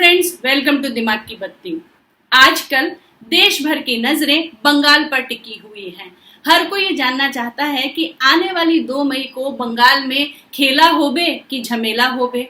Friends, welcome to दिमाग की बत्ती। आजकल देश भर की नजरें बंगाल पर टिकी हुई हैं। हर कोई ये जानना चाहता है कि आने वाली 2 मई को बंगाल में खेला होबे कि झमेला होबे।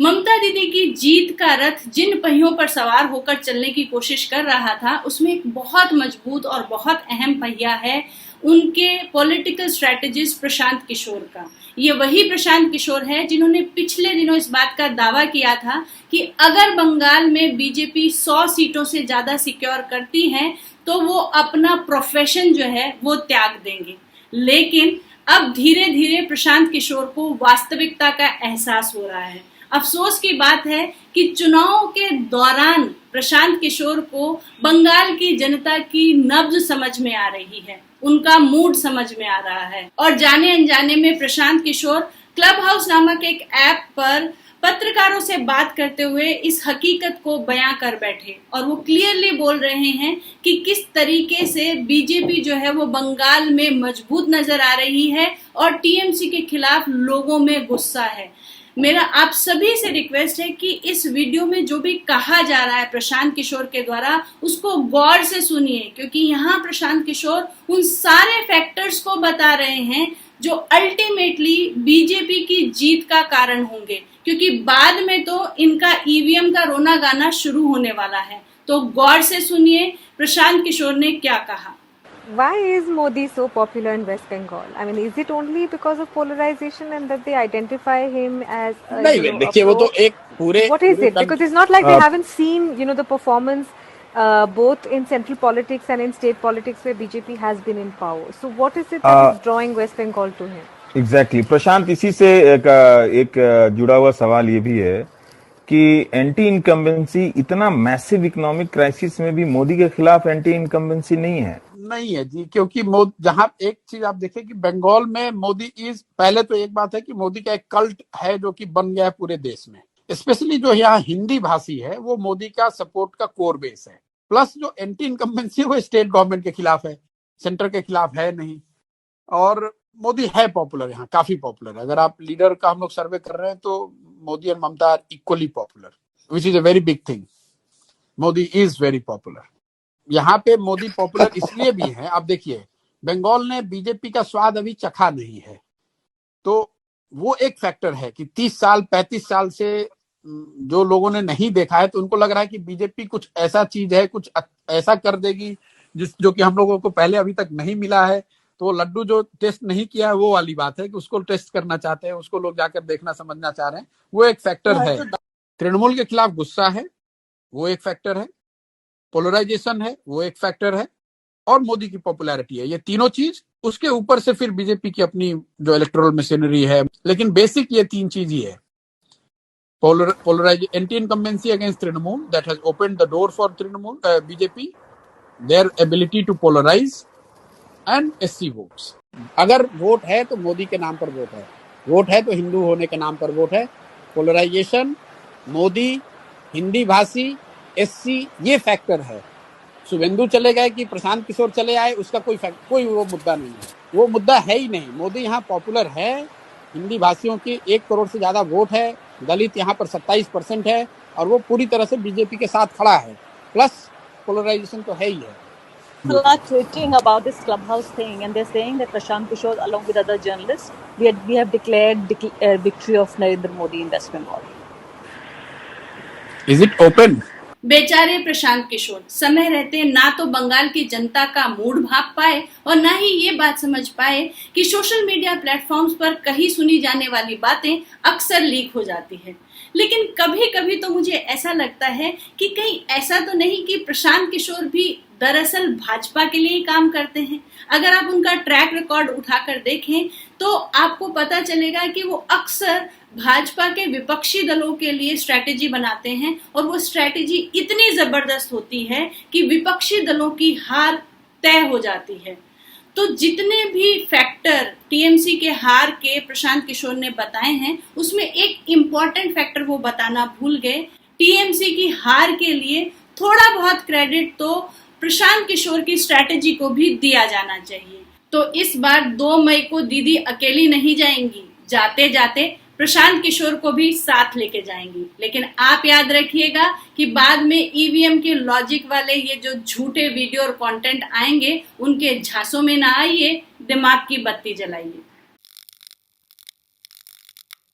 ममता दीदी की जीत का रथ जिन पहियों पर सवार होकर चलने की कोशिश कर रहा था, उसमें एक बहुत मजबूत और बहुत अहम पहिया है उनके पॉलिटिकल स्ट्रेटेजिस्ट प्रशांत किशोर का। ये वही प्रशांत किशोर है जिन्होंने पिछले दिनों इस बात का दावा किया था कि अगर बंगाल में बीजेपी 100 सीटों से ज्यादा सिक्योर करती है तो वो अपना प्रोफेशन जो है वो त्याग देंगे। लेकिन अब धीरे धीरे प्रशांत किशोर को वास्तविकता का एहसास हो रहा है। अफसोस की बात है कि चुनाव के दौरान प्रशांत किशोर को बंगाल की जनता की नब्ज समझ में आ रही है, उनका मूड समझ में आ रहा है और जाने अनजाने में प्रशांत किशोर क्लब हाउस नामक एक ऐप पर पत्रकारों से बात करते हुए इस हकीकत को बयां कर बैठे और वो क्लियरली बोल रहे हैं कि किस तरीके से बीजेपी जो है वो बंगाल में मजबूत नजर आ रही है और टीएमसी के खिलाफ लोगों में गुस्सा है। मेरा आप सभी से रिक्वेस्ट है कि इस वीडियो में जो भी कहा जा रहा है प्रशांत किशोर के द्वारा उसको गौर से सुनिए, क्योंकि यहाँ प्रशांत किशोर उन सारे फैक्टर्स को बता रहे हैं जो अल्टीमेटली बीजेपी की जीत का कारण होंगे, क्योंकि बाद में तो इनका ईवीएम का रोना गाना शुरू होने वाला है। तो गौर से सुनिए प्रशांत किशोर ने क्या कहा। Why is Modi so popular in West Bengal? I mean, is it only because of polarization and that they identify him as नहीं, देखिए वो तो एक पूरे what is it? Because it's not like we haven't seen, the performance both in central politics and in state politics where BJP has been in power. So what is it that is drawing West Bengal to him? Exactly. प्रशांत, इसी से एक जुड़ा हुआ सवाल ये भी है कि एंटी इनकम्बेंसी, इतना मैसिव इकोनॉमिक क्राइसिस में भी मोदी के खिलाफ एंटी इनकम्बेंसी नहीं है जी, क्योंकि जहां एक चीज आप देखें कि बंगाल में मोदी पहले तो एक बात है कि मोदी का एक कल्ट है जो कि बन गया है पूरे देश में। स्पेशली जो यहाँ हिंदी भाषी है वो मोदी का सपोर्ट का कोर बेस है। प्लस जो एंटी इनकम्बेंसी वो स्टेट गवर्नमेंट के खिलाफ है, सेंटर के खिलाफ है नहीं। और मोदी है पॉपुलर, यहाँ काफी पॉपुलर। अगर आप लीडर का हम लोग सर्वे कर रहे हैं तो मोदी और Mamata are equally popular, which is a very big thing. Modi is very popular. यहाँ पे मोदी पॉपुलर इसलिए भी है, आप देखिए बंगाल ने बीजेपी का स्वाद अभी चखा नहीं है, तो वो एक फैक्टर है कि 30 साल 35 साल से जो लोगों ने नहीं देखा है तो उनको लग रहा है कि बीजेपी कुछ ऐसा चीज है, कुछ ऐसा कर देगी जो कि हम लोगों को पहले अभी तक नहीं मिला है। तो वो लड्डू जो टेस्ट नहीं किया है वो वाली बात है कि उसको टेस्ट करना चाहते हैं, उसको लोग जाकर देखना समझना चाह रहे हैं। वो एक फैक्टर है। तृणमूल के खिलाफ गुस्सा है, वो एक फैक्टर है। पोलराइजेशन है, वो एक फैक्टर है। और मोदी की पॉपुलैरिटी है। ये तीनों चीज, उसके ऊपर से फिर बीजेपी की अपनी जो इलेक्टोरल मशीनरी है। लेकिन बेसिक ये 3 चीज ही है। Anti incumbency against Trinamool, that has opened the door for Trinamool BJP, their ability to polarise and SC votes. अगर वोट है तो मोदी के नाम पर वोट है, वोट है तो हिंदू होने के नाम पर वोट है। पोलराइजेशन, मोदी, हिंदी भाषी, एससी, ये फैक्टर है। शुभेंदु चले गए कि प्रशांत किशोर चले आए, उसका कोई वो मुद्दा नहीं है, वो मुद्दा है ही नहीं। मोदी यहाँ पॉपुलर है, हिंदी भाषियों की 1 करोड़ से ज्यादा वोट है, दलित यहाँ पर 27% है और वो पूरी तरह से बीजेपी के साथ खड़ा है। प्लस पोलराइजेशन तो है ही है। People are tweeting about this clubhouse thing and they're saying that Prashant Kishore along with other journalists, we have declared victory of Narendra Modi in West Bengal. Is it open? बेचारे प्रशांत किशोर समय रहते ना तो बंगाल की जनता का मूड भाप पाए और ना ही ये बात समझ पाए कि सोशल मीडिया प्लेटफॉर्म्स पर कहीं सुनी जाने वाली बातें अक्सर लीक हो जाती है। लेकिन कभी कभी तो मुझे ऐसा लगता है कि कहीं ऐसा तो नहीं कि प्रशांत किशोर भी दरअसल भाजपा के लिए ही काम करते हैं। अगर आप उनका ट्रैक रिकॉर्ड उठाकर देखें तो आपको पता चलेगा कि वो अक्सर भाजपा के विपक्षी दलों के लिए स्ट्रैटेजी बनाते हैं और वो स्ट्रैटेजी इतनी जबरदस्त होती है कि विपक्षी दलों की हार तय हो जाती है। तो जितने भी फैक्टर टीएमसी के हार के प्रशांत किशोर ने बताए हैं उसमें एक इम्पॉर्टेंट फैक्टर वो बताना भूल गए। टीएमसी की हार के लिए थोड़ा बहुत क्रेडिट तो प्रशांत किशोर की स्ट्रैटेजी को भी दिया जाना चाहिए। तो इस बार 2 मई को दीदी अकेली नहीं जाएंगी, जाते जाते प्रशांत किशोर को भी साथ लेके जाएंगी। लेकिन आप याद रखिएगा कि बाद में ईवीएम के लॉजिक वाले ये जो झूठे वीडियो और कंटेंट आएंगे उनके झांसों में ना आइए, दिमाग की बत्ती जलाइए।